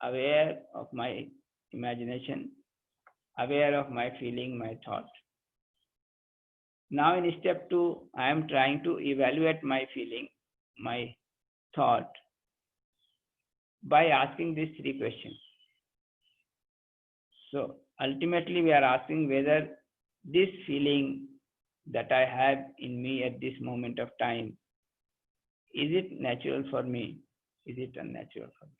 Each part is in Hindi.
aware of my imagination, aware of my feeling, my thought. Now in step 2, I am trying to evaluate my feeling, my thought by asking these three questions. So ultimately we are asking whether this feeling that I have in me at this moment of time, is it natural for me? Is it unnatural for me?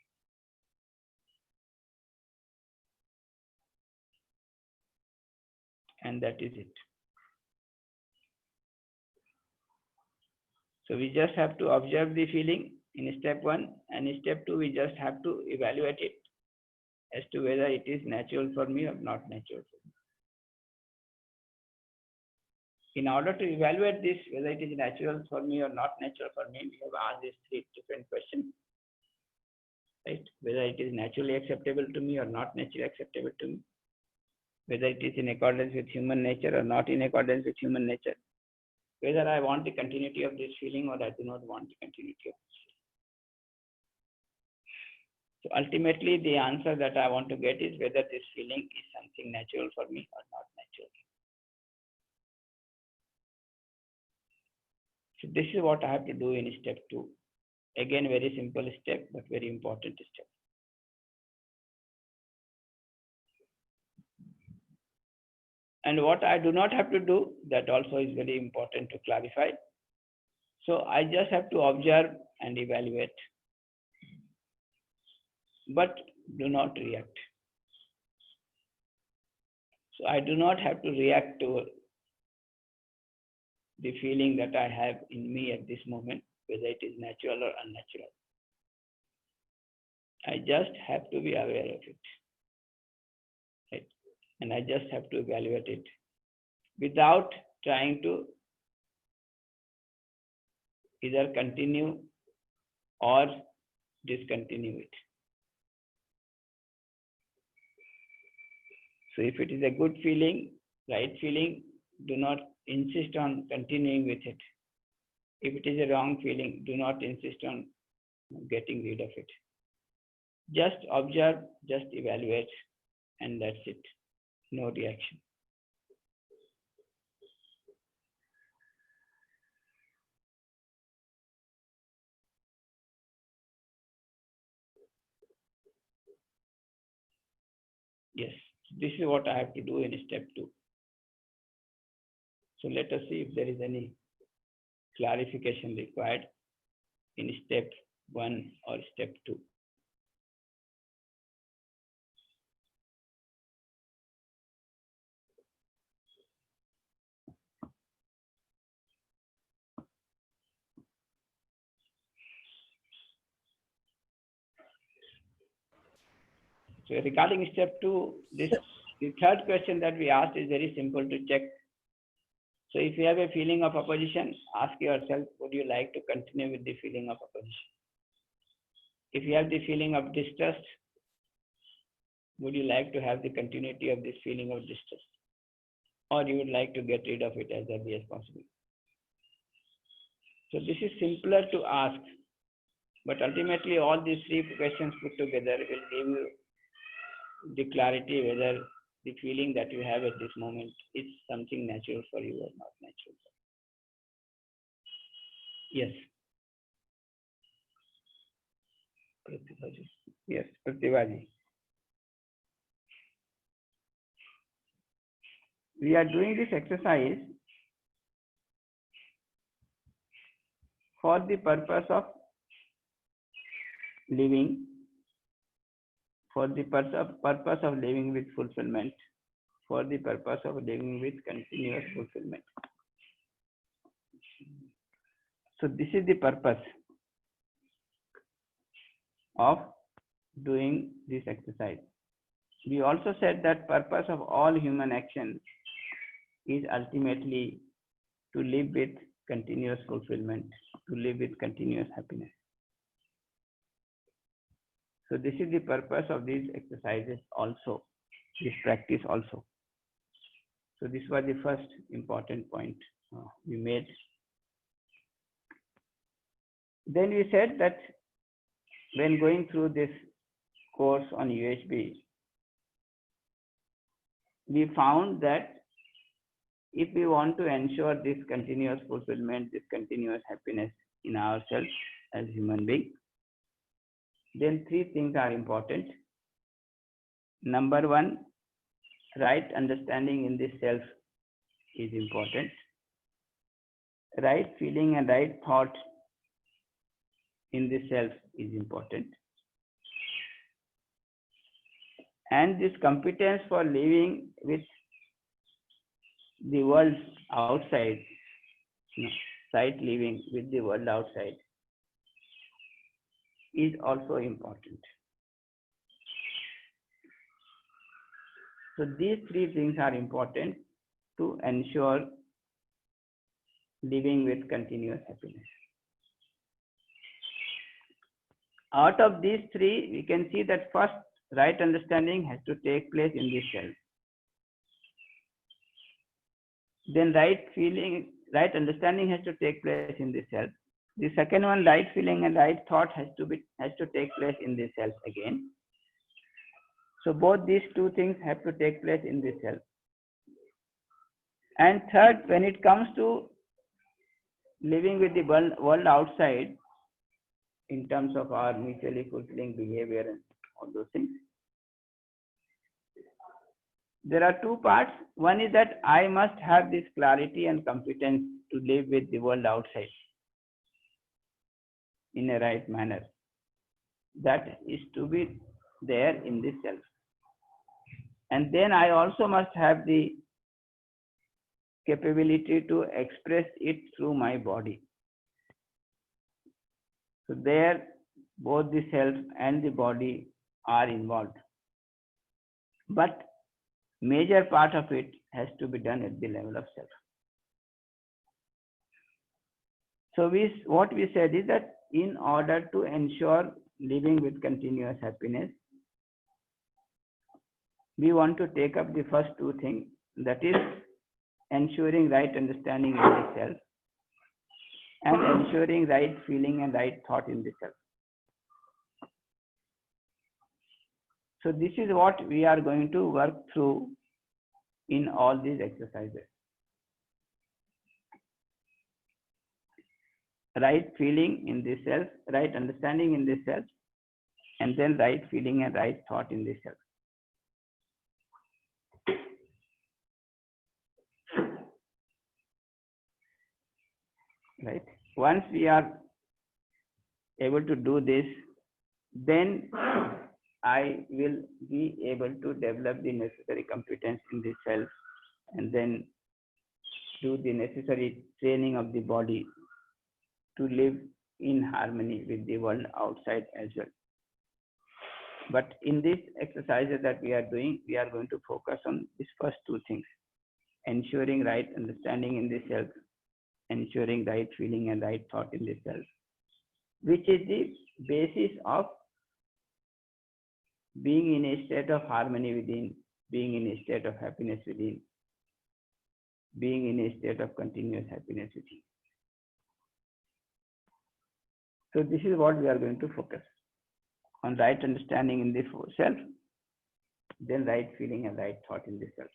And that is it. So we just have to observe the feeling in step 1, and in step 2 we just have to evaluate it as to whether it is natural for me or not natural for me. In order to evaluate this, whether it is natural for me or not natural for me, we have asked these three different questions, right? Whether it is naturally acceptable to me or not naturally acceptable to me, whether it is in accordance with human nature or not in accordance with human nature, whether I want the continuity of this feeling or I do not want the continuity of this feeling. So ultimately, the answer that I want to get is whether this feeling is something natural for me or not natural. So this is what I have to do in step 2. Again, very simple step, but very important step. And what I do not have to do, that also is very important to clarify. So I just have to observe and evaluate, but do not react. So I do not have to react to the feeling that I have in me at this moment, whether it is natural or unnatural. I just have to be aware of it, right? And I just have to evaluate it without trying to either continue or discontinue it. So if it is a good feeling, right feeling, do not insist on continuing with it. If it is a wrong feeling, do not insist on getting rid of it. Just observe, just evaluate, and that's it. No reaction. Yes, this is what I have to do in step 2. So let us see if there is any clarification required in step 1 or step 2. So regarding step 2, the third question that we asked is very simple to check. So if you have a feeling of opposition, ask yourself, would you like to continue with the feeling of opposition? If you have the feeling of distrust, would you like to have the continuity of this feeling of distrust? Or you would like to get rid of it as early as possible? So this is simpler to ask, but ultimately all these three questions put together will give you the clarity whether the feeling that you have at this moment is something natural for you or not natural for you. Yes. Pratibhaji. Yes, Pratibhaji. We are doing this exercise for the purpose of living, for the purpose of living with fulfillment, for the purpose of living with continuous fulfillment. So this is the purpose of doing this exercise. We also said that purpose of all human action is ultimately to live with continuous fulfillment, to live with continuous happiness. So this is the purpose of these exercises also, this practice also. So this was the first important point we made. Then we said that when going through this course on UHB, we found that if we want to ensure this continuous fulfillment, this continuous happiness in ourselves as human beings, then three things are important. Number one, right understanding in this self is important. Right feeling and right thought in this self is important. And this competence for living with the world outside, right living with the world outside, is also important. So these three things are important to ensure living with continuous happiness. Out of these three, we can see that first, right understanding has to take place in this self. Then right feeling, right understanding has to take place in this self. The second one, right feeling and right thought has to take place in this self again. So both these two things have to take place in this self. And third, when it comes to living with the world outside, in terms of our mutually fulfilling behavior and all those things, there are two parts. One is that I must have this clarity and competence to live with the world outside in a right manner. That is to be there in this self. And then I also must have the capability to express it through my body. So there, both the self and the body are involved. But major part of it has to be done at the level of self. So what we said is that in order to ensure living with continuous happiness, we want to take up the first two things, that is ensuring right understanding in the self and ensuring right feeling and right thought in the self. So this is what we are going to work through in all these exercises. Right feeling in the self, right understanding in the self, and then right feeling and right thought in the self. Right. Once we are able to do this, then I will be able to develop the necessary competence in the self and then do the necessary training of the body to live in harmony with the world outside as well. But in these exercises that we are doing, we are going to focus on these first two things: ensuring right understanding in the self, ensuring right feeling and right thought in the self, which is the basis of being in a state of harmony within, being in a state of happiness within, being in a state of continuous happiness within. So this is what we are going to focus on: right understanding in the self, then right feeling and right thought in the self.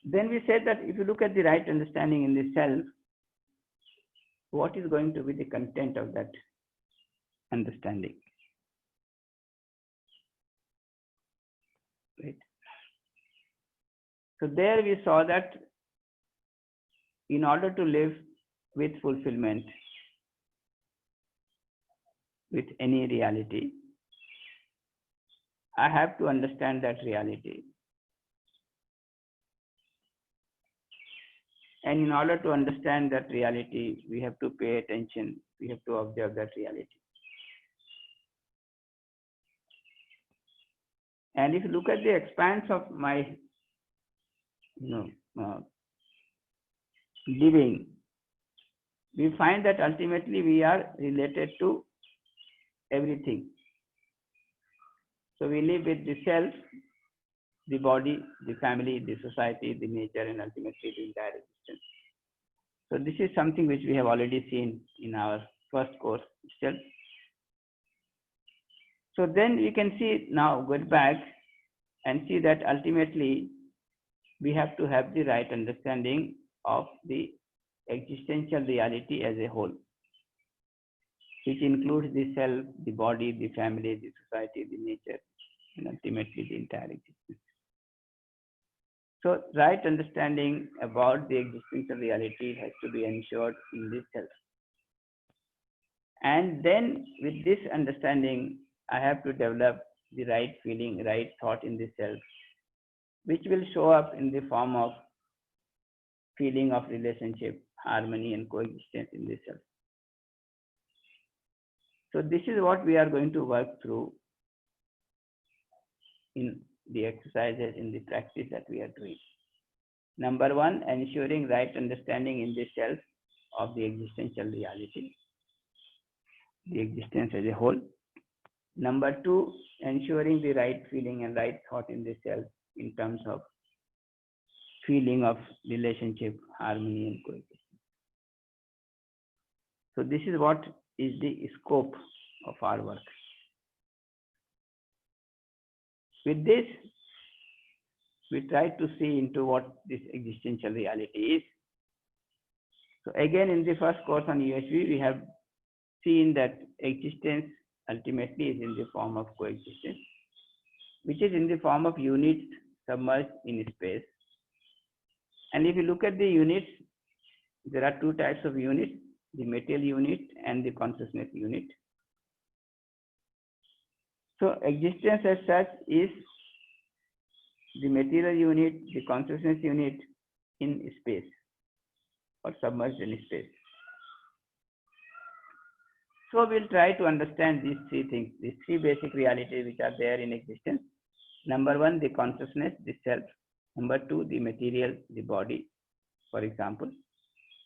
Then we said that if you look at the right understanding in the self, what is going to be the content of that understanding? Right. So there we saw that in order to live with fulfillment, with any reality, I have to understand that reality. And in order to understand that reality, we have to pay attention, we have to observe that reality. And if you look at the expanse of my living, we find that ultimately we are related to everything. So we live with the self, the body, the family, the society, the nature, and ultimately the entire existence. So this is something which we have already seen in our first course itself. So then we can see now, go back and see that ultimately we have to have the right understanding of the existential reality as a whole, which includes the self, the body, the family, the society, the nature, and ultimately the entire existence. So right understanding about the existential reality has to be ensured in this self. And then with this understanding, I have to develop the right feeling, right thought in the self, which will show up in the form of feeling of relationship, harmony, and coexistence in the self. So this is what we are going to work through in the exercises, in the practice that we are doing. Number one, ensuring right understanding in the self of the existential reality, the existence as a whole. Number two, ensuring the right feeling and right thought in the self in terms of feeling of relationship, harmony, and coexistence. So this is what is the scope of our work. With this, we try to see into what this existential reality is. So again, in the first course on USV, we have seen that existence ultimately is in the form of coexistence, which is in the form of units submerged in space. And if you look at the units, there are two types of units, the material unit and the consciousness unit. So existence as such is the material unit, the consciousness unit in space or submerged in space. So we'll try to understand these three things, these three basic realities which are there in existence. Number one, the consciousness, the self. Number two, the material, the body, for example.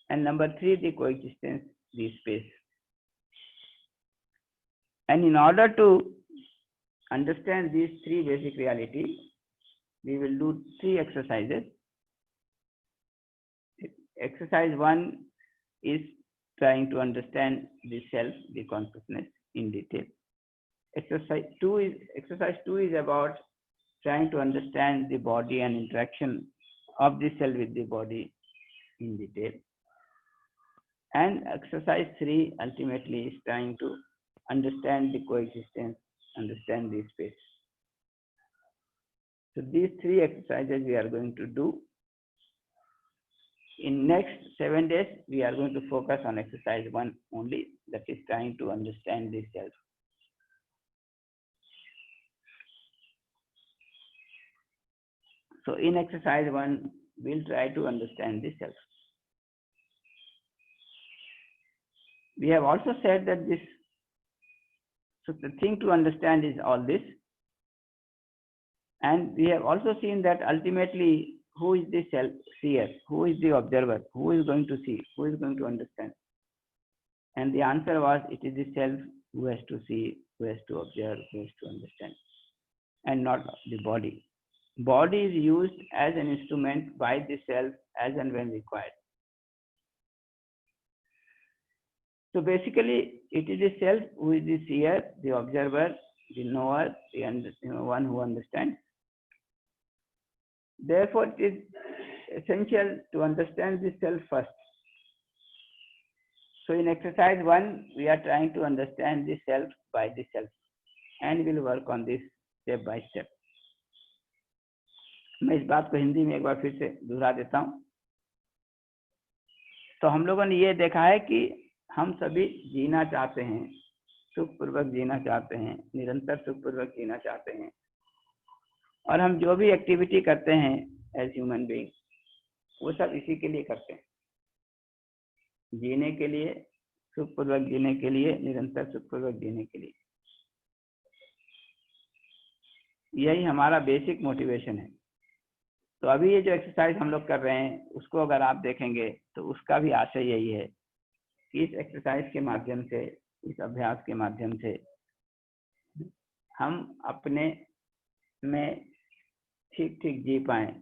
And number three, the coexistence, the space. And in order to understand these three basic realities, we will do three exercises. Exercise one is trying to understand the self, the consciousness in detail. Exercise two is about trying to understand the body and interaction of the self with the body in detail. And exercise 3 ultimately is trying to understand the coexistence, understand the space. So these three exercises we are going to do. In next 7 days, we are going to focus on exercise 1 only, that is trying to understand the self. So in exercise 1, we'll try to understand the self. We have also said that so the thing to understand is all this. And we have also seen that ultimately, who is the self-seer? Who is the observer? Who is going to see? Who is going to understand? And the answer was, it is the self who has to see, who has to observe, who has to understand, and not the body. Body is used as an instrument by the self as and when required. So basically, it is the self who is the seer, the observer, the knower, the one who understands. Therefore, it is essential to understand the self first. So in exercise 1, we are trying to understand the self by the self, and we will work on this step by step. मैं इस बात को हिंदी में एक बार फिर से दोहरा देता हूँ. तो हम लोगों ने ये देखा है कि हम सभी जीना चाहते हैं, सुखपूर्वक जीना चाहते हैं, निरंतर सुखपूर्वक जीना चाहते हैं, और हम जो भी एक्टिविटी करते हैं एज ह्यूमन बीइंग, वो सब इसी के लिए करते हैं, जीने के लिए, सुखपूर्वक जीने के लिए, निरंतर सुखपूर्वक जीने के लिए. यही हमारा बेसिक मोटिवेशन है. तो अभी ये जो एक्सरसाइज हम लोग कर रहे हैं, उसको अगर आप देखेंगे तो उसका भी आशय यही है कि इस एक्सरसाइज के माध्यम से, इस अभ्यास के माध्यम से हम अपने में ठीक ठीक जी पाए,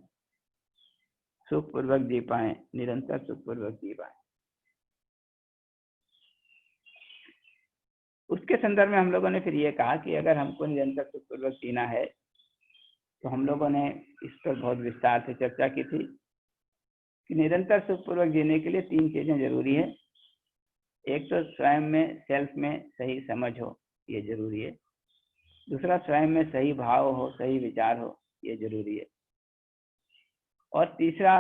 सुखपूर्वक जी पाए, निरंतर सुखपूर्वक जी पाए. उसके संदर्भ में हम लोगों ने फिर ये कहा कि अगर हमको निरंतर सुखपूर्वक जीना है तो हम लोगों ने इस पर बहुत विस्तार से चर्चा की थी कि निरंतर सुखपूर्वक जीने के लिए 3 चीजें जरूरी है। एक तो स्वयं में, सेल्फ में सही समझ हो, ये जरूरी है। दूसरा, स्वयं में सही भाव हो, सही विचार हो, ये जरूरी है। और तीसरा,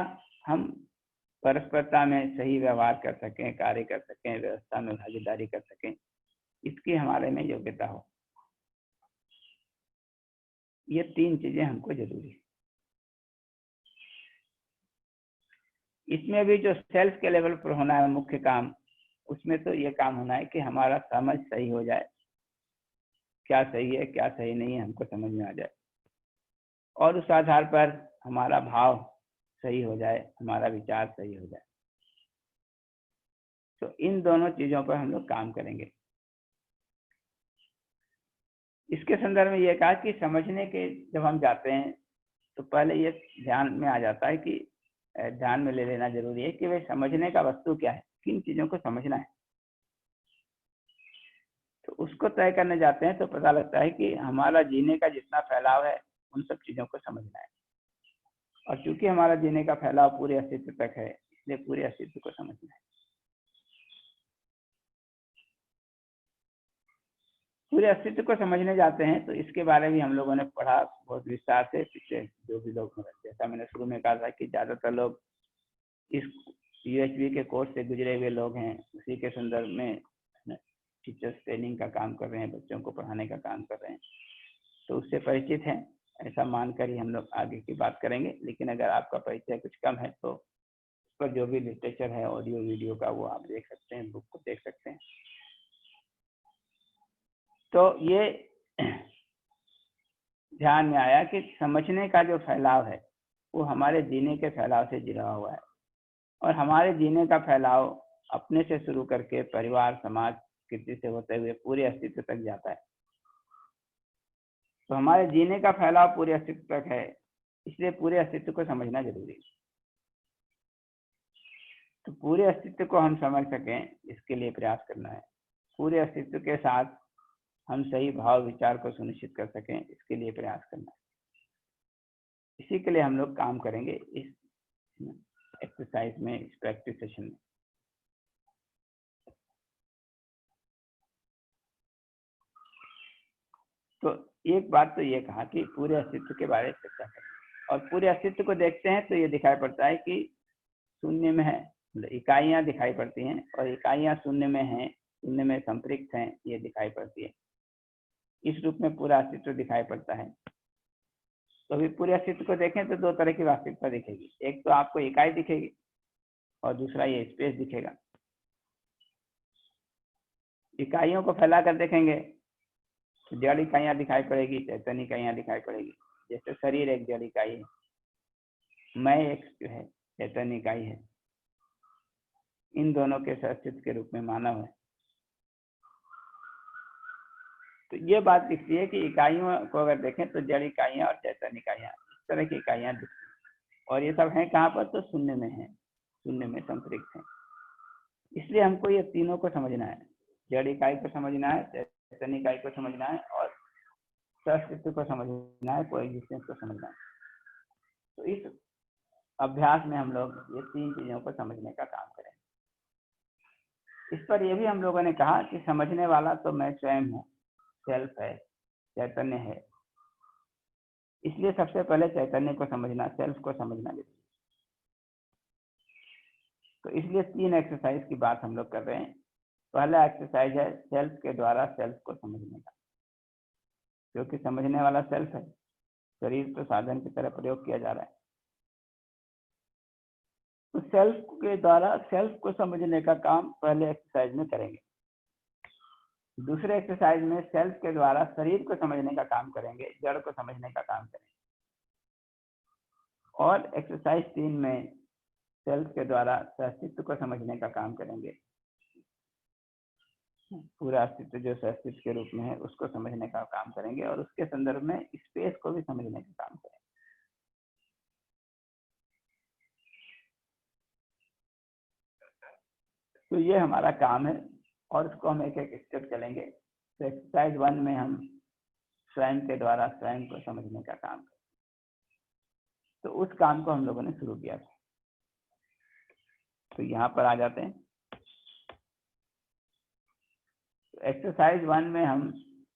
हम परस्परता में सही व्यवहार कर सकें, कार्य कर सकें, व्यवस्था में भागीदारी कर सकें, इसकी हमारे में योग्यता हो। ये 3 चीजें हमको जरूरी है। इसमें भी जो सेल्फ के लेवल पर होना है मुख्य काम, उसमें तो ये काम होना है कि हमारा समझ सही हो जाए, क्या सही है क्या सही नहीं है हमको समझ में आ जाए, और उस आधार पर हमारा भाव सही हो जाए, हमारा विचार सही हो जाए। तो इन दोनों चीजों पर हम लोग काम करेंगे। इसके संदर्भ में ये कहा कि समझने के जब हम जाते हैं तो पहले ये ध्यान में आ जाता है कि ध्यान में ले लेना जरूरी है कि भाई समझने का वस्तु क्या है, किन चीजों को समझना है। तो उसको तय करने जाते हैं तो पता लगता है कि हमारा जीने का जितना फैलाव है उन सब चीजों को समझना है। और चूंकि हमारा जीने का फैलाव पूरे अस्तित्व तक है, इसलिए पूरे अस्तित्व को समझना है। पूरे अस्तित्व को समझने जाते हैं तो इसके बारे में हम लोगों ने पढ़ा बहुत विस्तार से। पिछले जो भी लोग, जैसा मैंने शुरू में कहा था कि ज्यादातर लोग इस यूएचबी के कोर्स से गुजरे हुए लोग हैं, उसी के संदर्भ में टीचर्स ट्रेनिंग का काम कर रहे हैं, बच्चों को पढ़ाने का काम कर रहे हैं, तो उससे परिचित हैं। ऐसा मानकर ही हम लोग आगे की बात करेंगे। लेकिन अगर आपका परिचय कुछ कम है तो उस पर जो भी लिटरेचर है ऑडियो वीडियो का, वो आप देख सकते हैं, बुक को देख सकते हैं। तो ये ध्यान में आया कि समझने का जो फैलाव है वो हमारे जीने के फैलाव से जुड़ा हुआ है, और हमारे जीने का फैलाव अपने से शुरू करके परिवार, समाज, कृति से होते हुए पूरे अस्तित्व तक जाता है। तो हमारे जीने का फैलाव पूरे अस्तित्व तक है, इसलिए पूरे अस्तित्व को समझना जरूरी है। तो पूरे अस्तित्व को हम समझ सकें, इसके लिए प्रयास करना है। पूरे अस्तित्व के साथ हम सही भाव विचार को सुनिश्चित कर सकें, इसके लिए प्रयास करना है। इसी के लिए हम लोग काम करेंगे इस एक्सरसाइज में, इस प्रैक्टिस सेशन में। तो एक बात तो ये कहा कि पूरे अस्तित्व के बारे में चर्चा करें, और पूरे अस्तित्व को देखते हैं तो ये दिखाई पड़ता है कि शून्य में है, इकाइयां दिखाई पड़ती हैं, और इकाइयां शून्य में हैं, शून्य में संपृक्त हैं, ये दिखाई पड़ती है। इस रूप में पूरा अस्तित्व दिखाई पड़ता है। तो अभी पूरे अस्तित्व को देखें तो 2 तरह की वास्तविकता दिखेगी। एक तो आपको इकाई दिखेगी और दूसरा ये स्पेस दिखेगा। इकाइयों को फैला कर देखेंगे तो जड़ इकाइयां दिखाई पड़ेगी, चैतन्य इकाइयां दिखाई पड़ेगी। जैसे शरीर एक जड़ इकाई है, मैं एक जो है चैतन्य इकाई है, इन दोनों के अस्तित्व के रूप में मानव है। तो ये बात दिखती है कि इकाइयों को अगर देखें तो जड़ इकाइयां और चैतन्य इकाइयां, इस तरह की इकाइयां दिखती हैं, और ये सब हैं कहाँ पर, तो शून्य में है, शून्य में संपृक्त है। इसलिए हमको ये तीनों को समझना है, जड़ इकाई को समझना है, चैतन्य इकाई को समझना है, और अस्तित्व को समझना है, कोएग्जिस्टेंस को समझना है। तो इस अभ्यास में हम लोग ये 3 चीजों को समझने का काम करें। इस पर यह भी हम लोगों ने कहा कि समझने वाला तो मैं स्वयं हूँ, सेल्फ है, चैतन्य है। इसलिए सबसे पहले चैतन्य को समझना, सेल्फ को समझना जरूरी। तो इसलिए 3 एक्सरसाइज की बात हम लोग कर रहे हैं। पहला एक्सरसाइज है सेल्फ के द्वारा सेल्फ को समझने का, क्योंकि समझने वाला सेल्फ है, शरीर तो साधन की तरह प्रयोग किया जा रहा है। तो सेल्फ के द्वारा सेल्फ को समझने का काम पहले एक्सरसाइज में करेंगे। दूसरे एक्सरसाइज में सेल्फ के द्वारा शरीर को समझने का काम करेंगे, जड़ को समझने का काम करेंगे। और एक्सरसाइज 3 में सेल्फ के द्वारा अस्तित्व को समझने का काम करेंगे, पूरा अस्तित्व जो अस्तित्व के रूप में है उसको समझने का काम करेंगे, और उसके संदर्भ में स्पेस को भी समझने का काम करेंगे। तो ये हमारा काम है, और इसको हम एक एक स्टेप चलेंगे। तो एक्सरसाइज 1 में हम स्वयं के द्वारा स्वयं को समझने का काम करते, तो उस काम को हम लोगों ने शुरू किया था। तो यहाँ पर आ जाते हैं। एक्सरसाइज 1 में हम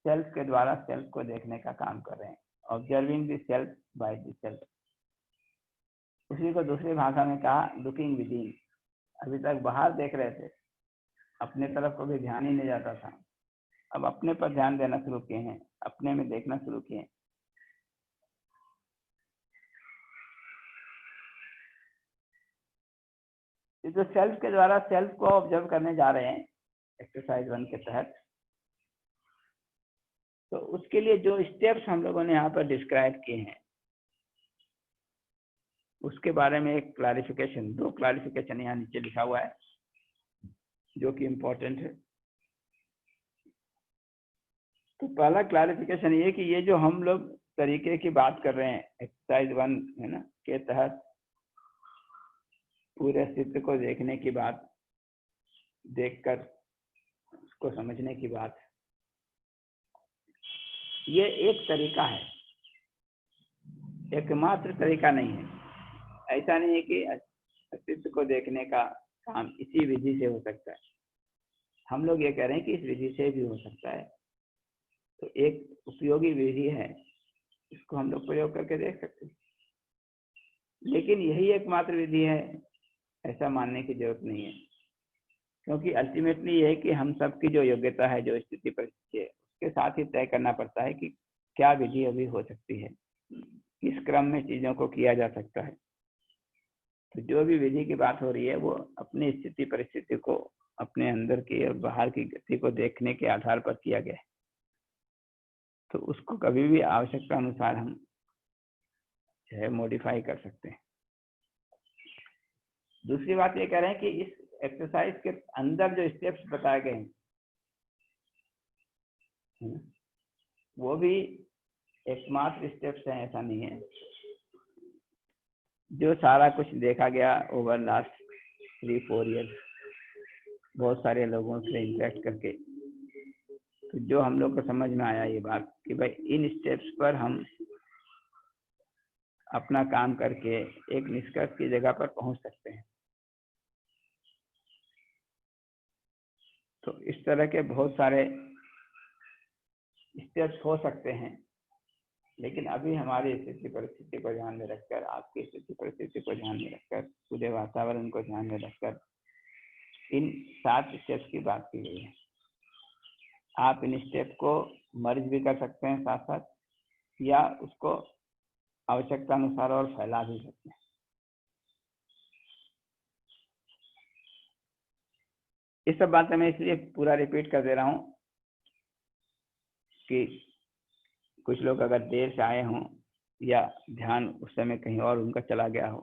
सेल्फ के द्वारा सेल्फ को देखने का काम कर रहे हैं, observing the self by the self. उसी को दूसरी भाषा में कहा लुकिंग विद इन। अभी तक बाहर देख रहे थे, अपने तरफ कभी ध्यान ही नहीं जाता था, अब अपने पर ध्यान देना शुरू किए हैं, अपने में देखना शुरू किए हैं। जो सेल्फ के द्वारा सेल्फ को ऑब्जर्व करने जा रहे हैं एक्सरसाइज 1 के तहत, तो उसके लिए जो स्टेप्स हम लोगों ने यहाँ पर डिस्क्राइब किए हैं उसके बारे में एक क्लैरिफिकेशन, 2 क्लैरिफिकेशन यहाँ नीचे लिखा हुआ है जो कि इम्पोर्टेंट है। तो पहला क्लैरिफिकेशन ये कि ये जो हम लोग तरीके की बात कर रहे हैं एक्सरसाइज 1 है ना के तहत, पूरे अस्तित्व को देखने की बात, देखकर उसको समझने की बात, ये एक तरीका है, एकमात्र तरीका नहीं है। ऐसा नहीं है कि अस्तित्व को देखने का काम इसी विधि से हो सकता है। हम लोग ये कह रहे हैं कि इस विधि से भी हो सकता है, तो एक उपयोगी विधि है, इसको हम लोग प्रयोग करके देख सकते हैं। लेकिन यही एकमात्र विधि है ऐसा मानने की जरूरत नहीं है, क्योंकि अल्टीमेटली ये है कि हम सबकी जो योग्यता है, जो स्थिति परिस्थिति है, उसके साथ ही तय करना पड़ता है कि क्या विधि अभी हो सकती है, किस क्रम में चीजों को किया जा सकता है। तो जो भी विधि की बात हो रही है वो अपनी स्थिति परिस्थिति को, अपने अंदर की और बाहर की गति को देखने के आधार पर किया गया है। तो उसको कभी भी आवश्यकता अनुसार हम जो है मॉडिफाई कर सकते हैं। दूसरी बात ये कह रहे हैं कि इस एक्सरसाइज के अंदर जो स्टेप्स बताए गए हैं वो भी एकमात्र स्टेप्स हैं ऐसा नहीं है। जो सारा कुछ देखा गया ओवर लास्ट 3-4 ईयर्स, बहुत सारे लोगों से इंटरेक्ट करके, तो जो हम लोग को समझ में आया ये बात कि भाई इन स्टेप्स पर हम अपना काम करके एक निष्कर्ष की जगह पर पहुंच सकते हैं। तो इस तरह के बहुत सारे स्टेप्स हो सकते हैं, लेकिन अभी हमारी स्थिति परिस्थिति को ध्यान में रखकर, आपकी स्थिति परिस्थिति को ध्यान में रखकर, पूरे वातावरण को ध्यान में रखकर इन 7 स्टेप्स की बात की गई है। आप इन स्टेप को मर्ज भी कर सकते हैं साथ साथ, या उसको आवश्यकता अनुसार और फैला भी सकते हैं। इस सब बातें मैं इसलिए पूरा रिपीट कर दे रहा हूँ कि कुछ लोग अगर देर से आए हों या ध्यान उस समय कहीं और उनका चला गया हो,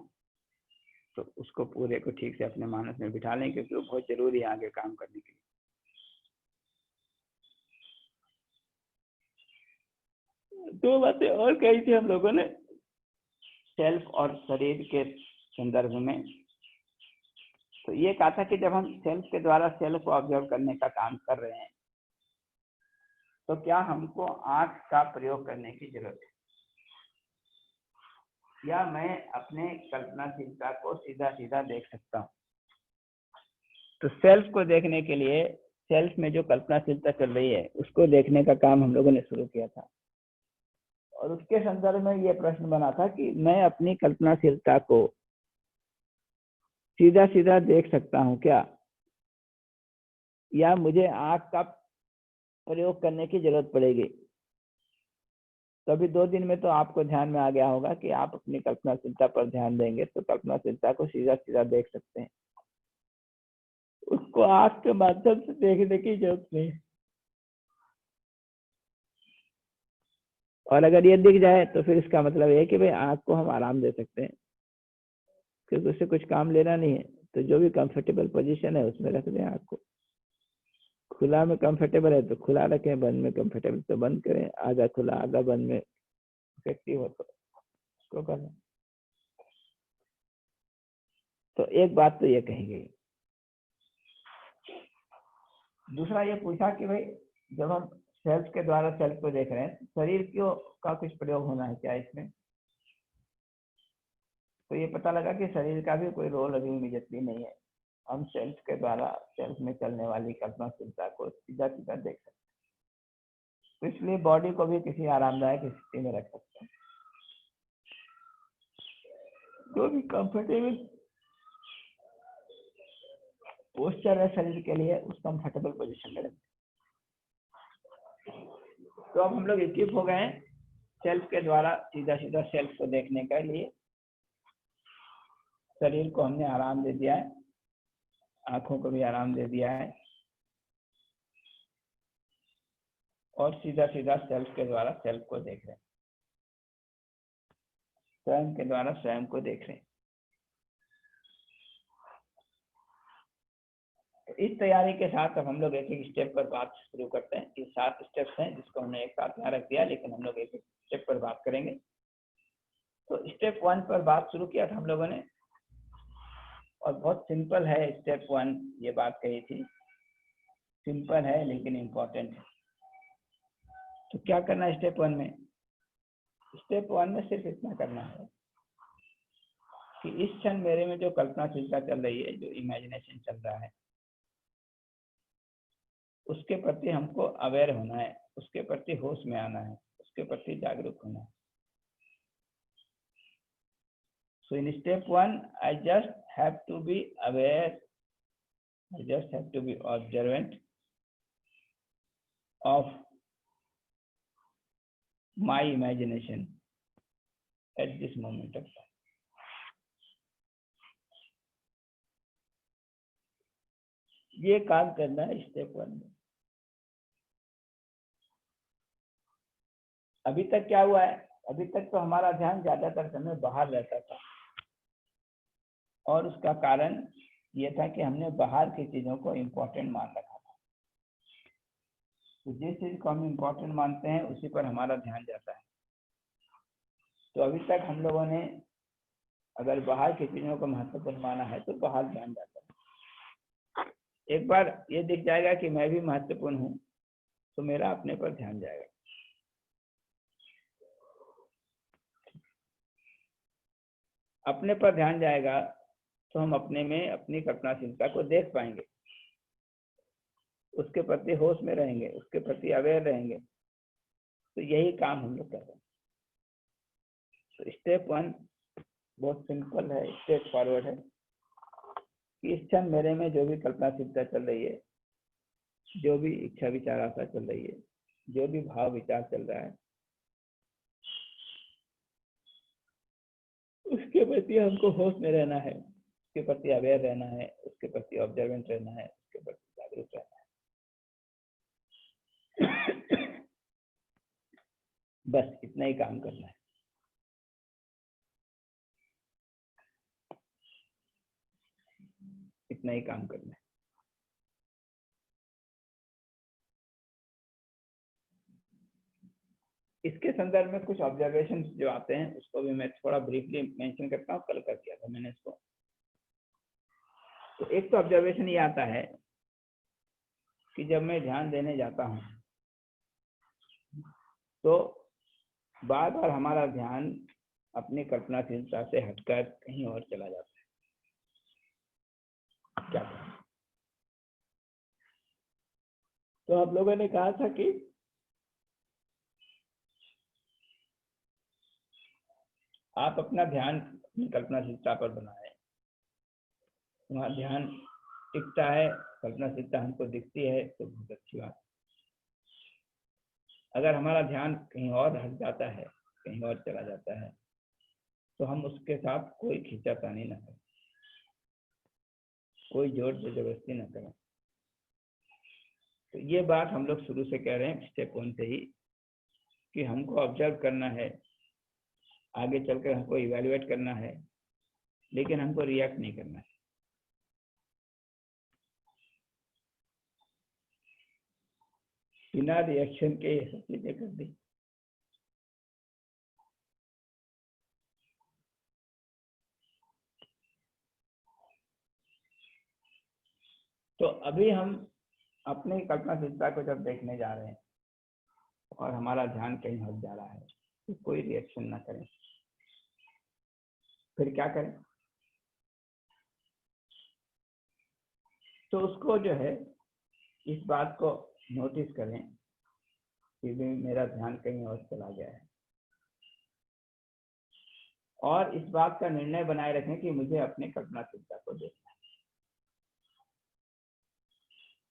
तो उसको पूरे को ठीक से अपने मानस में बिठा लें, क्योंकि वो बहुत जरूरी है आगे काम करने के लिए। दो बातें और कही थी हम लोगों ने सेल्फ और शरीर के संदर्भ में। तो ये कहा था कि जब हम सेल्फ के द्वारा सेल्फ को ऑब्जर्व करने का काम कर रहे हैं, तो क्या हमको आंख का प्रयोग करने की जरूरत है, या मैं अपने कल्पनाशीलता को सीधा सीधा देख सकता हूँ? तो सेल्फ को देखने के लिए सेल्फ में जो कल्पनाशीलता चल रही है उसको देखने का काम हम लोगों ने शुरू किया था, और उसके संदर्भ में ये प्रश्न बना था कि मैं अपनी कल्पनाशीलता को सीधा सीधा देख सकता हूँ क्या, या मुझे आंख का प्रयोग करने की जरूरत पड़ेगी? तो अभी 2 दिन में तो आपको ध्यान में आ गया होगा कि आप अपनी कल्पनाशीलता पर ध्यान देंगे तो कल्पनाशीलता को सीधा सीधा देख सकते हैं, उसको आंख के माध्यम से देखने की जरूरत नहीं। और अगर ये दिख जाए तो फिर इसका मतलब है कि भाई आंख को हम आराम दे सकते हैं, क्योंकि उससे कुछ काम लेना नहीं है। तो जो भी कंफर्टेबल पोजीशन है उसमें रख दें आंख को। खुला में कंफर्टेबल है तो खुला रखें, बंद में कंफर्टेबल तो बंद करें, आधा खुला आधा बंद में इफेक्टिव हो तो करें। तो एक बात तो ये कही गई। दूसरा ये पूछा कि भाई जब हम सेल्फ के द्वारा सेल्फ को देख रहे हैं, शरीर का कुछ प्रयोग होना है क्या इसमें? तो ये पता लगा कि शरीर का भी कोई रोल अभी इमीडिएटली नहीं है। हम सेल्फ के द्वारा सेल्फ में चलने वाली कल्पनाशीलता को सीधा सीधा देख सकते हैं। तो इसलिए बॉडी को भी किसी आरामदायक स्थिति में रख सकते हैं, जो भी कंफर्टेबल पोस्चर है शरीर के लिए, उस कंफर्टेबल पोजीशन में रखें। तो अब हम लोग इक्विप हो गए हैं सेल्फ के द्वारा सीधा सीधा सेल्फ को देखने के लिए। शरीर को हमने आराम दे दिया है, आंखों को भी आराम दे दिया है, और सीधा सीधा सेल्फ के द्वारा सेल्फ को देख रहे हैं, स्वयं के द्वारा स्वयं को देख रहे हैं। तो इस तैयारी के साथ अब हम लोग एक एक स्टेप पर बात शुरू करते हैं। ये 7 स्टेप्स हैं जिसको हमने एक साथ यहाँ रख दिया, लेकिन हम लोग एक एक स्टेप पर बात करेंगे। तो स्टेप 1 पर बात शुरू किया था हम लोगों ने, और बहुत सिंपल है स्टेप 1, ये बात कही थी, सिंपल है लेकिन इम्पोर्टेंट है। तो क्या करना है स्टेप 1 में? स्टेप 1 में सिर्फ इतना करना है कि इस क्षण मेरे में जो कल्पनाशीलता चल रही है, जो इमेजिनेशन चल रहा है, उसके प्रति हमको अवेयर होना है, उसके प्रति होश में आना है, उसके प्रति जागरूक होना है। So in step 1, I just have to be aware, I just have to be observant of my imagination at this moment of time. ये काम करना है स्टेप 1 में। अभी तक क्या हुआ है? अभी तक तो हमारा ध्यान ज्यादातर समय बाहर रहता था, और उसका कारण ये था कि हमने बाहर की चीजों को इम्पोर्टेंट मान रखा था। तो जिस चीज को हम इम्पोर्टेंट मानते हैं उसी पर हमारा ध्यान जाता है। तो अभी तक हम लोगों ने अगर बाहर की चीजों को महत्वपूर्ण माना है तो बाहर ध्यान जाता है। एक बार ये दिख जाएगा कि मैं भी महत्वपूर्ण हूँ, तो मेरा अपने पर ध्यान जाएगा। अपने पर ध्यान जाएगा तो हम अपने में अपनी कल्पनाशीलता को देख पाएंगे, उसके प्रति होश में रहेंगे, उसके प्रति अवेयर रहेंगे। तो यही काम हम लोग कर रहे हैं। तो स्टेप 1 बहुत सिंपल है, स्टेप फॉरवर्ड है कि इस क्षण मेरे में जो भी कल्पनाशीलता चल रही है, जो भी इच्छा विचार आशा चल रही है, जो भी भाव विचार चल रहा है, उसके प्रति हमको होश में रहना है, उसके प्रति अवेयर रहना है, उसके प्रति ऑब्जर्वेंट रहना है, उसके प्रति जागरूक रहना है। बस इतना ही काम करना है। इतना ही काम करना है। इसके संदर्भ में कुछ ऑब्जर्वेशन जो आते हैं उसको भी मैं थोड़ा ब्रीफली मेंशन करता हूँ। कल कर दिया था मैंने इसको। तो एक तो ऑब्जर्वेशन ये आता है कि जब मैं ध्यान देने जाता हूँ तो बार बार हमारा ध्यान अपनी कल्पनाशीलता से हटकर कहीं और चला जाता है। क्या करें? तो आप लोगों ने कहा था कि आप अपना ध्यान अपनी कल्पनाशीलता पर बनाएं। वहाँ ध्यान टिकता है, कल्पनाशीलता हमको दिखती है तो बहुत अच्छी बात। अगर हमारा ध्यान कहीं और हट जाता है, कहीं और चला जाता है, तो हम उसके साथ कोई खींचातानी न करें, कोई जोर जबरदस्ती न करें। तो ये बात हम लोग शुरू से कह रहे हैं स्टेप 1 से ही कि हमको ऑब्जर्व करना है, आगे चलकर हमको इवैल्यूएट करना है, लेकिन हमको रिएक्ट नहीं करना है। बिना रिएक्शन के ये सब चीजें कर दी। तो अभी हम अपनी कल्पनाशीलता को जब देखने जा रहे हैं और हमारा ध्यान कहीं हट जा रहा है तो कोई रिएक्शन ना करें। फिर क्या करें? तो उसको जो है इस बात को नोटिस करें कि मेरा ध्यान कहीं और चला गया है, और इस बात का निर्णय बनाए रखें कि मुझे अपने कल्पनाशीलता को देखना है।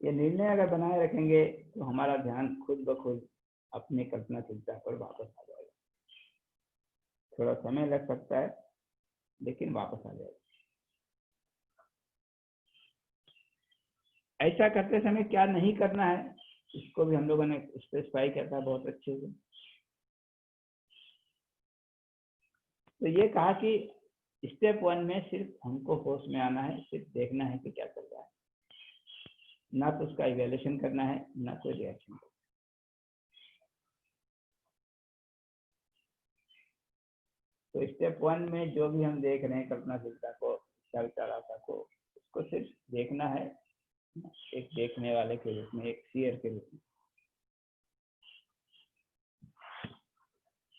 ये निर्णय अगर बनाए रखेंगे तो हमारा ध्यान खुद ब खुद अपनी कल्पनाशीलता पर वापस आ जाएगा। थोड़ा समय लग सकता है लेकिन वापस आ जाएगा। ऐसा करते समय क्या नहीं करना है इसको भी हम लोगों ने स्पेसिफाई किया था बहुत अच्छे से। तो ये कहा कि स्टेप 1 में सिर्फ हमको होश में आना है, सिर्फ देखना है कि क्या चल रहा है, ना तो उसका इवैल्यूएशन करना है ना कोई रिएक्शन करना है। तो स्टेप 1 में जो भी हम देख रहे हैं कल्पनाशीलता को, विचारधारा को, उसको सिर्फ देखना है एक देखने वाले के रूप में, एक सीयर के रूप में।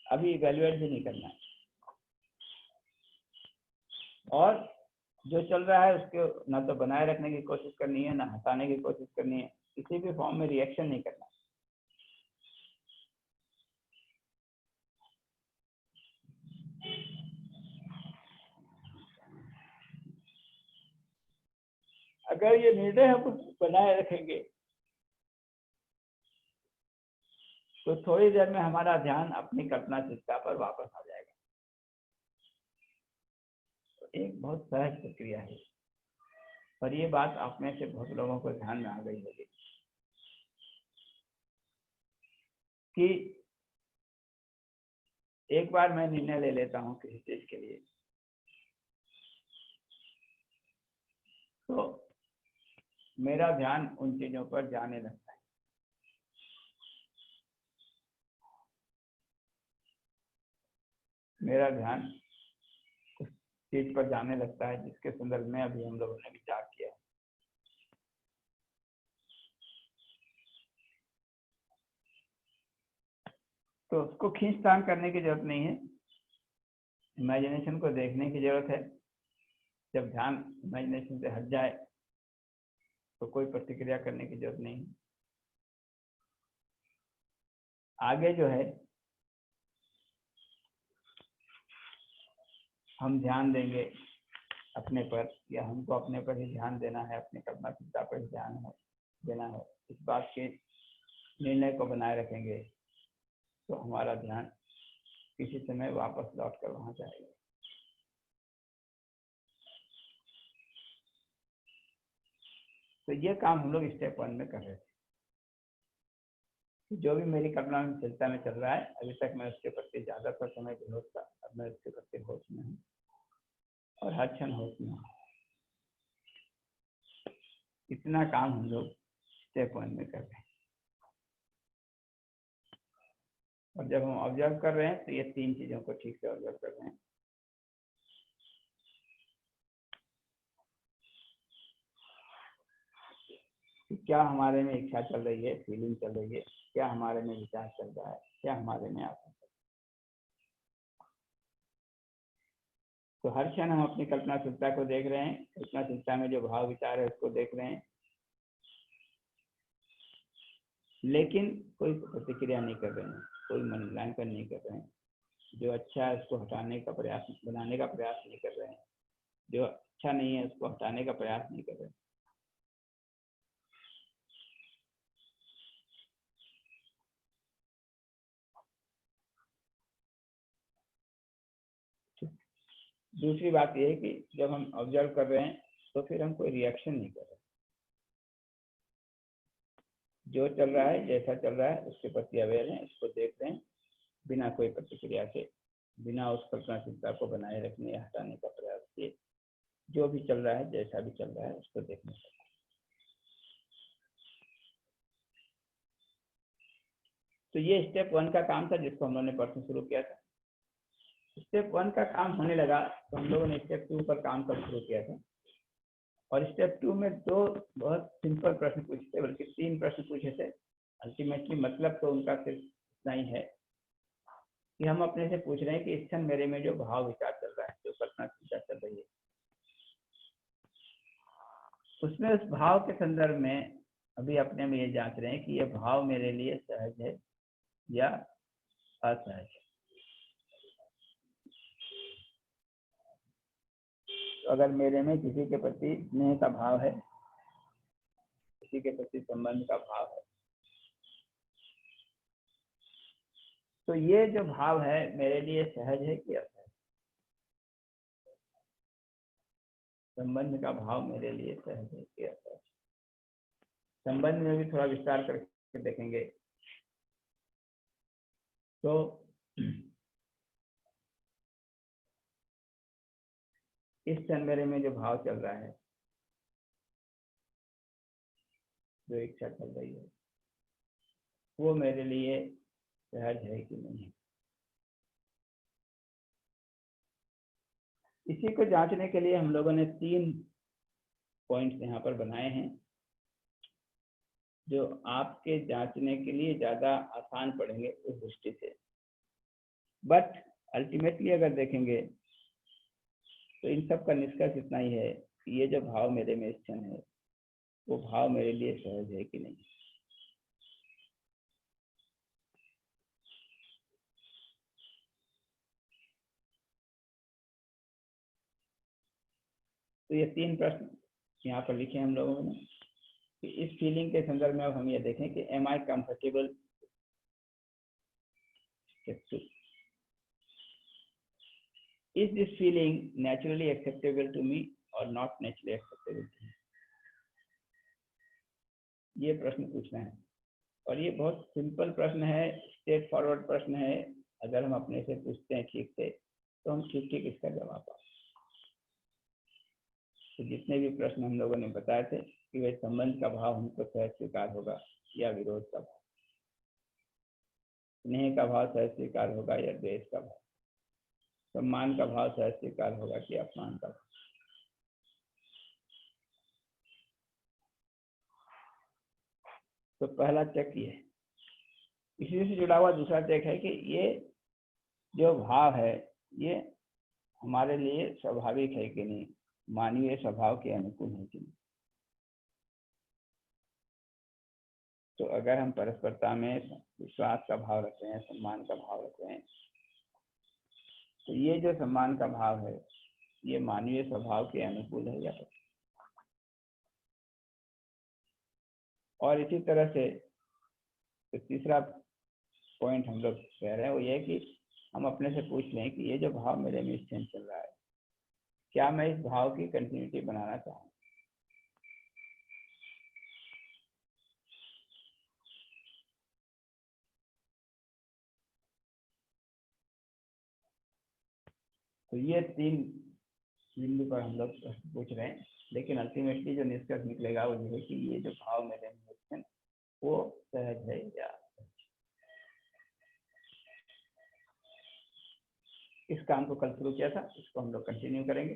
अभी इवैल्यूएट भी नहीं करना है। और जो चल रहा है उसको ना तो बनाए रखने की कोशिश करनी है ना हटाने की कोशिश करनी है, किसी भी फॉर्म में रिएक्शन नहीं करना। अगर ये निर्णय हम बनाए रखेंगे तो थोड़ी देर में हमारा ध्यान अपनी कल्पनाशीलता पर वापस आ जाएगा। तो एक बहुत सहज प्रक्रिया है, और ये बात आप में से बहुत लोगों को ध्यान में आ गई होगी कि एक बार मैं निर्णय ले लेता हूँ किसी चीज के लिए, तो मेरा ध्यान उन चीजों पर जाने लगता है। मेरा ध्यान उस चीज पर जाने लगता है जिसके संदर्भ में अभी हम लोगों ने विचार किया है। तो उसको खींचतान करने की जरूरत नहीं है, इमेजिनेशन को देखने की जरूरत है। जब ध्यान इमेजिनेशन से हट जाए तो कोई प्रतिक्रिया करने की जरूरत नहीं। आगे जो है हम ध्यान देंगे अपने पर, या हमको अपने पर ही ध्यान देना है, अपने कल्पनाशीलता पर ही ध्यान देना है, इस बात के निर्णय को बनाए रखेंगे तो हमारा ध्यान किसी समय वापस लौट कर वहां जाएगा। तो ये काम हम लोग स्टेप 1 में कर रहे थे। जो भी मेरी कल्पनाशीलता में चल रहा है अभी तक मैं उसके प्रति ज्यादातर समय विरोध था, अब मैं उसके प्रति होश में हूँ और हर क्षण होश में हूँ। इतना काम हम लोग स्टेप 1 में कर रहे हैं। और जब हम ऑब्जर्व कर रहे हैं तो ये 3 चीजों को ठीक से ऑब्जर्व कर रहे हैं। क्या हमारे में इच्छा चल रही है, फीलिंग चल रही है, क्या हमारे में विचार चल रहा है, क्या हमारे में आत्मा चल रहा है। तो हर क्षण हम अपनी कल्पनाशीलता को देख रहे हैं, कल्पनाशीलता में जो भाव विचार है उसको देख रहे हैं, लेकिन कोई प्रतिक्रिया नहीं कर रहे हैं, कोई मूल्यांकन नहीं कर रहे हैं। जो अच्छा है उसको हटाने का प्रयास, बनाने का प्रयास नहीं कर रहे हैं, जो अच्छा नहीं है उसको हटाने का प्रयास नहीं कर रहे हैं। दूसरी बात यह है कि जब हम ऑब्जर्व कर रहे हैं तो फिर हम कोई रिएक्शन नहीं कर रहे। जो चल रहा है, जैसा चल रहा है उसके प्रति अवेयर हैं, उसको देख रहे हैं बिना कोई प्रतिक्रिया के, बिना उस कल्पनाशीलता को बनाए रखने या हटाने का प्रयास किए। जो भी चल रहा है, जैसा भी चल रहा है उसको देखने का। तो ये स्टेप 1 का काम था जिसको हम लोगों ने परसों शुरू किया था। स्टेप 1 का काम होने लगा तो हम लोगों ने स्टेप 2 पर काम करना शुरू किया था। और स्टेप 2 में 2 बहुत सिंपल प्रश्न पूछे थे, बल्कि 3 प्रश्न पूछे थे। अल्टीमेटली मतलब तो उनका सिर्फ इतना ही है कि हम अपने से पूछ रहे हैं कि इस क्षण मेरे में जो भाव विचार चल रहा है, जो कल्पना विचार चल रही है, उसमें उस भाव के संदर्भ में अभी अपने में ये जांच रहे हैं कि यह भाव मेरे लिए सहज है या असहज है। तो अगर मेरे में किसी के प्रति स्नेह का भाव है, किसी के प्रति संबंध का भाव है, तो ये जो भाव है मेरे लिए सहज है कि असहज? संबंध का भाव मेरे लिए सहज है कि असहज? संबंध में भी थोड़ा विस्तार करके देखेंगे तो इस क्षण मेरे में जो भाव चल रहा है, जो इच्छा चल रही है, वो मेरे लिए सहज है कि नहीं है? इसी को जांचने के लिए हम लोगों ने 3 पॉइंट्स यहाँ पर बनाए हैं, जो आपके जांचने के लिए ज्यादा आसान पड़ेंगे उस दृष्टि से। बट अल्टीमेटली अगर देखेंगे तो इन सब का निष्कर्ष इतना ही है कि ये जो भाव मेरे में इस क्षण है, वो भाव मेरे लिए सहज है कि नहीं। तो ये 3 प्रश्न यहाँ पर लिखे हम लोगों ने कि इस फीलिंग के संदर्भ में अब हम ये देखें कि am I comfortable, is this feeling naturally acceptable to me और not naturally acceptable to me. ये प्रश्न पूछना है और ये बहुत सिंपल प्रश्न है, स्ट्रेट फॉरवर्ड प्रश्न है। अगर हम अपने से पूछते हैं ठीक से तो हम ठीक ठीक इसका जवाब पाएं। तो जितने भी प्रश्न हम लोगों ने बताए थे कि वह संबंध का भाव हमको सहज स्वीकार होगा या विरोध का भाव, स्नेह का भाव सहज स्वीकार होगा या द्वेष का भाव, सम्मान का भाव सहज स्वीकार होगा कि अपमान का भाव। तो पहला चेक ये है। इसी से जुड़ा हुआ दूसरा चेक है कि ये जो भाव है ये हमारे लिए स्वाभाविक है कि नहीं, मानवीय स्वभाव के अनुकूल है कि नहीं। तो अगर हम परस्परता में विश्वास का भाव रखते हैं, सम्मान का भाव रखते हैं, तो ये जो सम्मान का भाव है ये मानवीय स्वभाव के अनुकूल है या? और इसी तरह से तो तीसरा पॉइंट हम लोग कह रहे हैं वो ये कि हम अपने से पूछ लें कि ये जो भाव मेरे में क्षण चल रहा है, क्या मैं इस भाव की कंटिन्यूटी बनाना चाहूँ? तो ये 3 बिंदु पर हम लोग पूछ रहे हैं, लेकिन अल्टीमेटली जो निष्कर्ष निकलेगा वो ये है कि ये जो भाव मेरे में क्षण वो सहज है या? इस काम को कल शुरू किया था, इसको हम लोग कंटिन्यू करेंगे।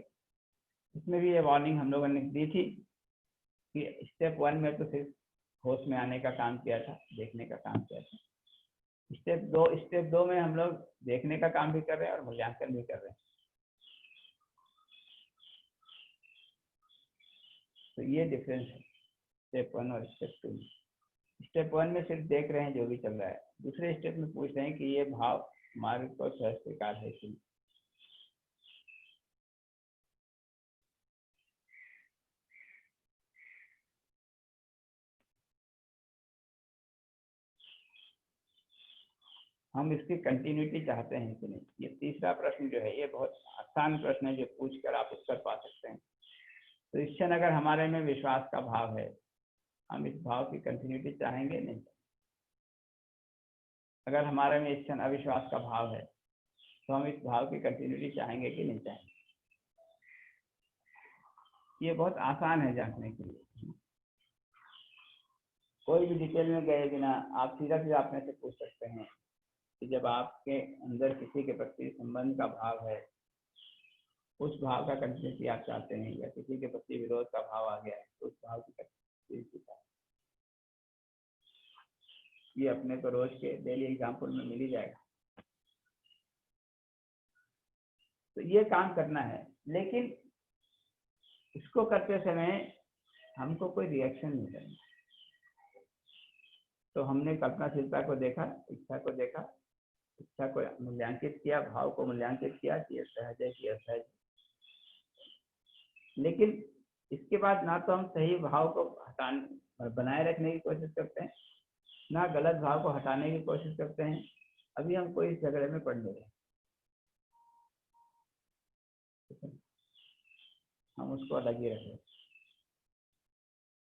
इसमें भी ये वार्निंग हम लोगों ने दी थी कि स्टेप 1 में तो सिर्फ होश में आने का काम किया था, देखने का काम किया था। स्टेप 2 में हम लोग देखने का काम भी कर रहे हैं और मूल्यांकन भी कर रहे हैं। तो ये डिफरेंस है स्टेप 1 और स्टेप 2 में। स्टेप 1 में सिर्फ देख रहे हैं जो भी चल रहा है, दूसरे स्टेप में पूछ रहे हैं कि ये भाव मार्ग को सहज स्वीकार है कि नहीं। हम इसकी कंटिन्यूटी चाहते हैं कि नहीं। ये तीसरा प्रश्न जो है ये बहुत आसान प्रश्न है, जो पूछकर आप उत्तर पा सकते हैं। तो इस क्षण अगर हमारे में विश्वास का भाव है, हम इस भाव की कंटिन्यूटी चाहेंगे नहीं। अगर हमारे में इस क्षण अविश्वास का भाव है तो हम इस भाव की कंटिन्यूटी चाहेंगे कि नहीं चाहेंगे। ये बहुत आसान है जांचने के लिए। कोई भी डिटेल में गए बिना आप सीधा सीधा अपने से पूछ सकते हैं कि जब आपके अंदर किसी के प्रति संबंध का भाव है, उस भाव का कंटिन्यूटी आप चाहते हैं, या किसी के प्रति विरोध का भाव आ गया है तो उस भाव की कंटिन्यूटी। ये अपने को रोज के डेली एग्जाम्पल में मिल ही जाएगा। तो ये काम करना है, लेकिन इसको करते समय हमको कोई रिएक्शन नहीं करना। तो हमने कल्पनाशीलता को देखा, इच्छा को देखा, इच्छा को मूल्यांकित किया, भाव को मूल्यांकित किया कि यह सहज है कि असहज। लेकिन इसके बाद ना तो हम सही भाव को हटाने बनाए रखने की कोशिश करते हैं, ना गलत भाव को हटाने की कोशिश करते हैं। अभी हम कोई झगड़े में पड़ नहीं रहे, हम उसको अलग ही रख रहे हैं।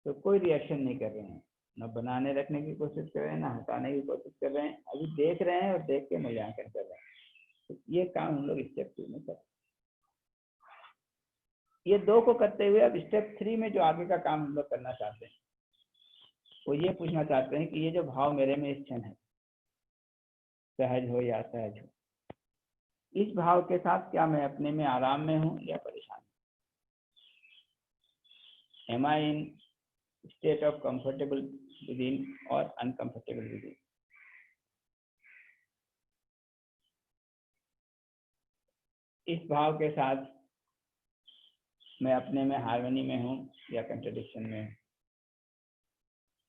तो कोई रिएक्शन नहीं कर रहे हैं, ना बनाने रखने की कोशिश कर रहे हैं, ना हटाने की कोशिश कर रहे हैं। अभी देख रहे हैं और देख के मूल्यांकन कर रहे हैं। तो ये काम हम लोग स्टेप 2 में करते हैं। ये 2 को करते हुए अब स्टेप 3 में जो आगे का काम हम लोग करना चाहते हैं, वो ये पूछना चाहते हैं कि ये जो भाव मेरे में इस क्षण है, सहज हो या असहज हो, इस भाव के साथ क्या मैं अपने में आराम में हूँ या परेशान हूँ? Am I in state of comfortable within or uncomfortable within? इस भाव के साथ मैं अपने में हार्मनी में हूँ या कंट्रडिक्शन में हूँ?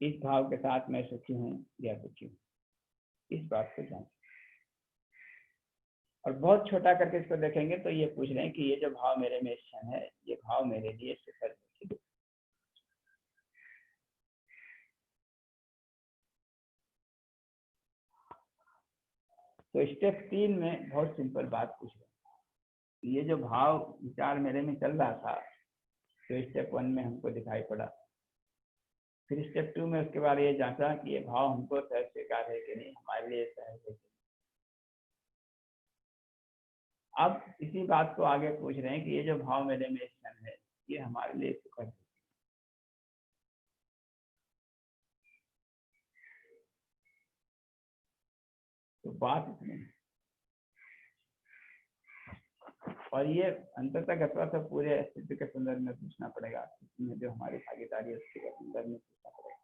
इस भाव के साथ मैं सुखी हूँ या दुखी हूँ? इस बात को जान। और बहुत छोटा करके इसको देखेंगे तो ये पूछ रहे हैं कि ये जो भाव मेरे में इस क्षण है, ये भाव मेरे लिए सुखद है। तो स्टेप 3 में बहुत सिंपल बात पूछ रहे हैं। ये जो भाव विचार मेरे में चल रहा था, तो स्टेप 1 में हमको दिखाई पड़ा। फिर स्टेप 2 में उसके बाद ये जांचा कि ये भाव हमको सहज स्वीकार है कि नहीं, हमारे लिए सहज है। अब इसी बात को आगे पूछ रहे हैं कि ये जो भाव मेरे में क्षण है, ये हमारे लिए सुखद है। तो बात इसमें, और ये अंततः अथवा तो पूरे अस्तित्व के संदर्भ में पूछना पड़ेगा, इसमें जो हमारी भागीदारी है उसके संदर्भ में पूछना पड़ेगा।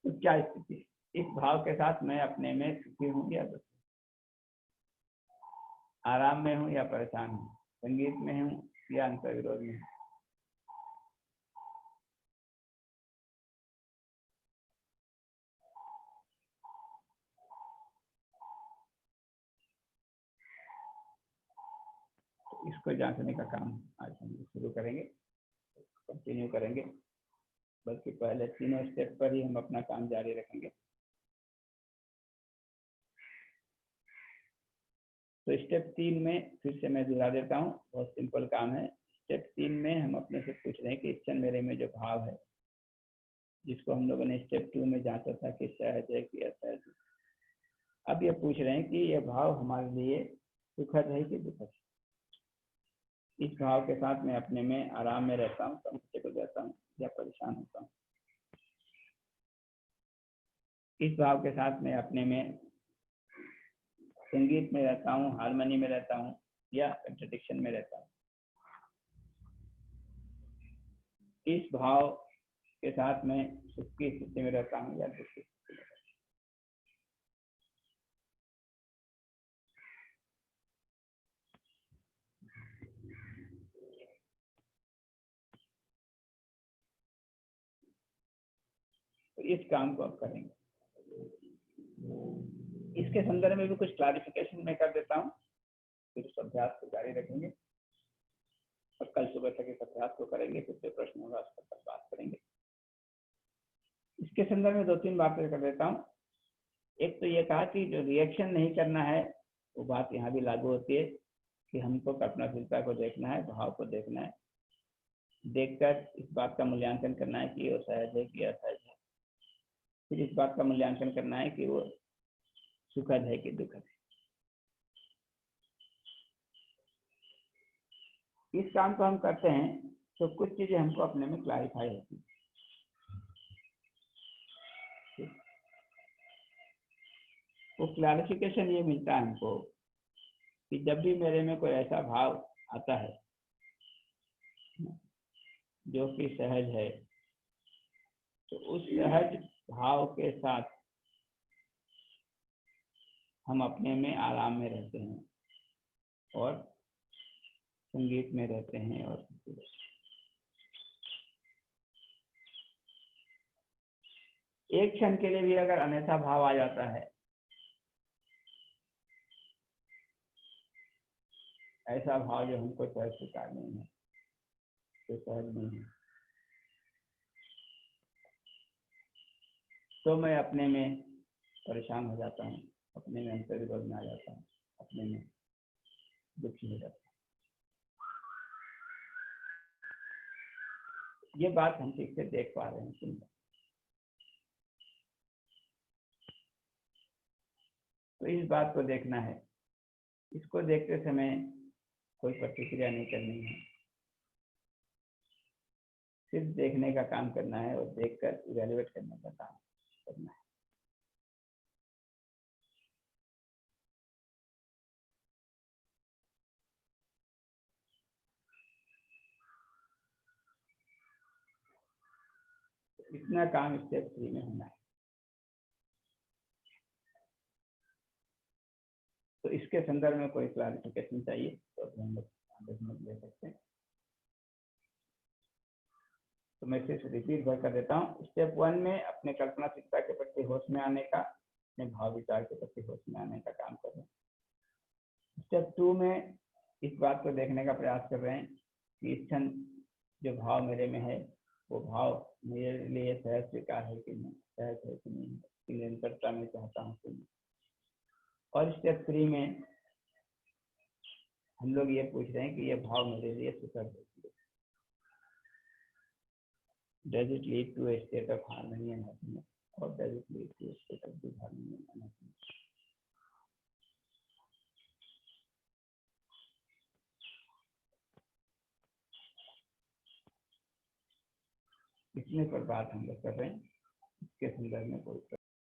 तो क्या स्थिति, इस भाव के साथ मैं अपने में सुखी हूँ या दुखी, आराम में हूँ या परेशान हूँ, संगीत में हूँ या अंतर्विरोध में हूँ? तो इसको जांचने का काम आज हम शुरू करेंगे, कंटिन्यू करेंगे, बल्कि पहले तीनों स्टेप पर ही हम अपना काम जारी रखेंगे। तो स्टेप 3 में फिर से मैं दोहरा देता हूँ, बहुत सिंपल काम है। स्टेप 3 में हम अपने से पूछ रहे हैं कि इस क्षण मेरे में जो भाव है, जिसको हम लोगों ने स्टेप 2 में जांचा था कि सहज है कि असहज है, अब ये पूछ रहे हैं कि यह भाव हमारे लिए सुखद है कि दुखद है। इस भाव के साथ मैं अपने में आराम में रहता हूँ, कंफर्टेबल रहता हूँ या परेशान होता हूँ? इस भाव के साथ मैं अपने में संगीत में रहता हूँ, हारमोनी में रहता हूँ या कंट्रडिक्शन में रहता हूँ? इस भाव के साथ मैं सुख की स्थिति में रहता हूँ या दुख की स्थिति में रहता हूँ? तो इस काम को अब करेंगे। इसके संदर्भ में भी कुछ क्लैरिफिकेशन मैं कर देता हूँ, फिर उस अभ्यास को जारी रखेंगे और कल सुबह तक इस अभ्यास को करेंगे, फिर से प्रश्न होगा उस पर बात करेंगे। इसके संदर्भ में 2-3 बातें कर देता हूँ। एक तो ये कहा कि जो रिएक्शन नहीं करना है, वो बात यहाँ भी लागू होती है कि हमको कल्पनाशीलता को देखना है, भाव को देखना है, देखकर इस बात का मूल्यांकन करना है कि वो सहज है कि असहज है, फिर इस बात का मूल्यांकन करना है कि वो सुखद है कि दुखद है। इस काम को हम करते हैं तो कुछ चीजें हमको अपने में क्लैरिफाई होती है। वो क्लैरिफिकेशन ये मिलता है हमको कि जब भी मेरे में कोई ऐसा भाव आता है जो कि सहज है, तो उस सहज भाव के साथ हम अपने में आराम में रहते हैं और संगीत में रहते हैं। और एक क्षण के लिए भी अगर अन्यथा भाव आ जाता है, ऐसा भाव जो हमको सहज स्वीकार नहीं है, तो सहज नहीं है, तो मैं अपने में परेशान हो जाता हूँ, अपने में अंतर्विरोध में आ जाता हूँ, अपने में दुखी हो जाता हूँ। ये बात हम ठीक से देख पा रहे हैं कि नहीं? तो इस बात को देखना है। इसको देखते समय कोई प्रतिक्रिया नहीं करनी है, सिर्फ देखने का काम करना है और देखकर इवैल्यूएट करने का काम करना है। इतना काम स्टेप 3 में होना है। तो इसके संदर्भ में कोई क्लैरिफिकेशन चाहिए तो हम लोग 10 मिनट ले सकते हैं। तो मैं सिर्फ रिपीट कर देता हूँ। स्टेप 1 में अपने कल्पनाशीलता के प्रति होश में आने का, अपने भाव विचार के प्रति होश में आने का काम कर रहे हैं। स्टेप 2 में इस बात को देखने का प्रयास कर रहे हैं कि इस क्षण जो भाव मेरे में है, वो भाव मेरे लिए सहज स्वीकार है कि नहीं, सहज है कि नहीं, निरंतरता में चाहता हूँ कि नहीं। और स्टेप 3 में हम लोग ये पूछ रहे हैं कि ये भाव मेरे लिए सुखद है। Does it lead to a state of harmony and happiness, or does it lead to a state of disharmony and unhappiness? इतने पर बात हम लोग कर रहे हैं। इसके संदर्भ में कोई